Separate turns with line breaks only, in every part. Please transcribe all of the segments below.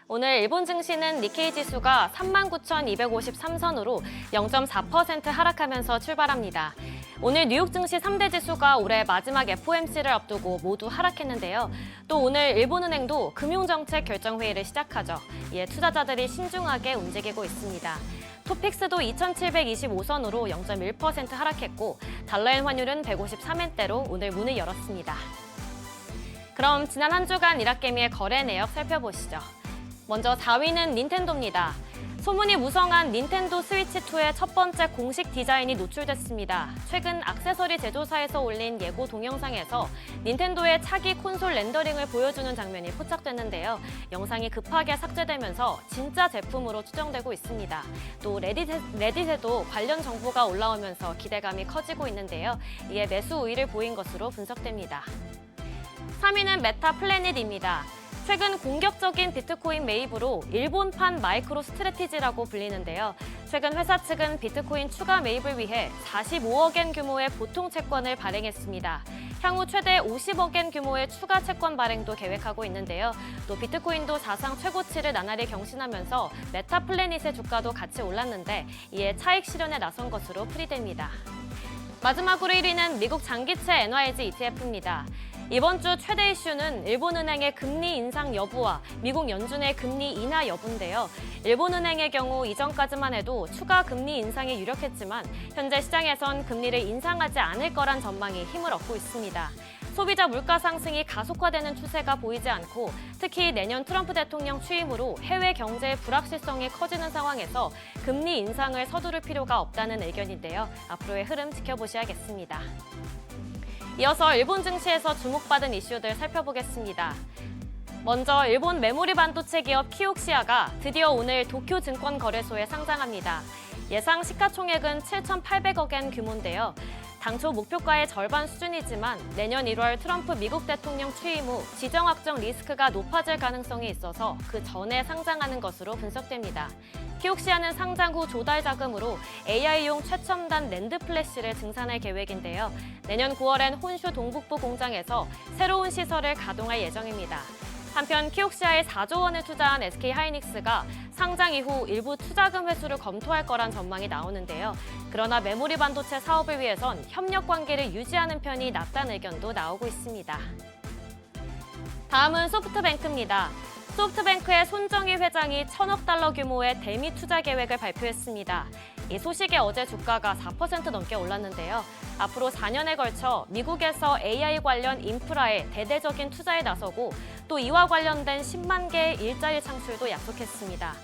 오늘 일본 증시는 니케이 지수가 39,253선으로 0.4% 하락하면서 출발합니다. 오늘 뉴욕 증시 3대 지수가 올해 마지막 FOMC를 앞두고 모두 하락했는데요. 또 오늘 일본은행도 금융정책 결정회의를 시작하죠. 이에 투자자들이 신중하게 움직이고 있습니다. 토픽스도 2,725선으로 0.1% 하락했고 달러엔 환율은 153엔대로 오늘 문을 열었습니다. 그럼 지난 한 주간 일합개미의 거래 내역 살펴보시죠. 먼저 4위는 닌텐도입니다. 소문이 무성한 닌텐도 스위치2의 첫 번째 공식 디자인이 노출됐습니다. 최근 액세서리 제조사에서 올린 예고 동영상에서 닌텐도의 차기 콘솔 렌더링을 보여주는 장면이 포착됐는데요. 영상이 급하게 삭제되면서 진짜 제품으로 추정되고 있습니다. 또 레딧에도 관련 정보가 올라오면서 기대감이 커지고 있는데요. 이에 매수 우위를 보인 것으로 분석됩니다. 3위는 메타 플래닛입니다. 최근 공격적인 비트코인 매입으로 일본판 마이크로 스트래티지라고 불리는데요. 최근 회사 측은 비트코인 추가 매입을 위해 45억엔 규모의 보통 채권을 발행했습니다. 향후 최대 50억엔 규모의 추가 채권 발행도 계획하고 있는데요. 또 비트코인도 사상 최고치를 나날이 경신하면서 메타 플래닛의 주가도 같이 올랐는데 이에 차익 실현에 나선 것으로 풀이됩니다. 마지막으로 1위는 미국 장기채 NYG ETF입니다. 이번 주 최대 이슈는 일본은행의 금리 인상 여부와 미국 연준의 금리 인하 여부인데요. 일본은행의 경우 이전까지만 해도 추가 금리 인상이 유력했지만 현재 시장에선 금리를 인상하지 않을 거란 전망이 힘을 얻고 있습니다. 소비자 물가 상승이 가속화되는 추세가 보이지 않고 특히 내년 트럼프 대통령 취임으로 해외 경제의 불확실성이 커지는 상황에서 금리 인상을 서두를 필요가 없다는 의견인데요. 앞으로의 흐름 지켜보셔야겠습니다. 이어서 일본 증시에서 주목받은 이슈들 살펴보겠습니다. 먼저 일본 메모리 반도체 기업 키옥시아가 드디어 오늘 도쿄 증권거래소에 상장합니다. 예상 시가총액은 7,800억엔 규모인데요. 당초 목표가의 절반 수준이지만 내년 1월 트럼프 미국 대통령 취임 후 지정 확정 리스크가 높아질 가능성이 있어서 그 전에 상장하는 것으로 분석됩니다. 키옥시아는 상장 후 조달 자금으로 AI용 최첨단 낸드 플래시를 증산할 계획인데요. 내년 9월엔 혼슈 동북부 공장에서 새로운 시설을 가동할 예정입니다. 한편 키옥시아에 4조 원을 투자한 SK하이닉스가 상장 이후 일부 투자금 회수를 검토할 거란 전망이 나오는데요. 그러나 메모리 반도체 사업을 위해선 협력 관계를 유지하는 편이 낫다는 의견도 나오고 있습니다. 다음은 소프트뱅크입니다. 소프트뱅크의 손정희 회장이 1,000억 달러 규모의 대미 투자 계획을 발표했습니다. 이 소식에 어제 주가가 4% 넘게 올랐는데요. 앞으로 4년에 걸쳐 미국에서 AI 관련 인프라에 대대적인 투자에 나서고 또 이와 관련된 10만 개의 일자리 창출도 약속했습니다.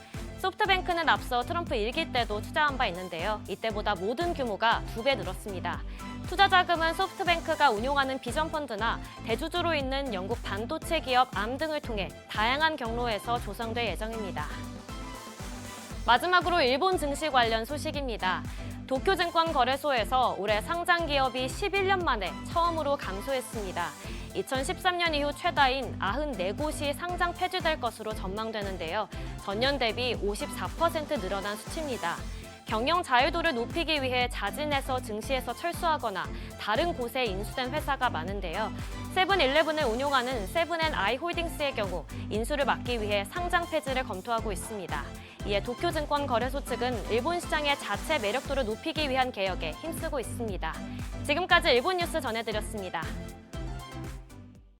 소프트뱅크는 앞서 트럼프 1기 때도 투자한 바 있는데요. 이때보다 모든 규모가 2배 늘었습니다. 투자 자금은 소프트뱅크가 운용하는 비전펀드나 대주주로 있는 영국 반도체 기업 암 등을 통해 다양한 경로에서 조성될 예정입니다. 마지막으로 일본 증시 관련 소식입니다. 도쿄증권거래소에서 올해 상장 기업이 11년 만에 처음으로 감소했습니다. 2013년 이후 최다인 94곳이 상장 폐지될 것으로 전망되는데요. 전년 대비 54% 늘어난 수치입니다. 경영 자유도를 높이기 위해 자진해서 증시에서 철수하거나 다른 곳에 인수된 회사가 많은데요. 세븐일레븐을 운용하는 세븐앤아이 홀딩스의 경우 인수를 막기 위해 상장 폐지를 검토하고 있습니다. 이에 도쿄증권거래소 측은 일본 시장의 자체 매력도를 높이기 위한 개혁에 힘쓰고 있습니다. 지금까지 일본 뉴스 전해드렸습니다.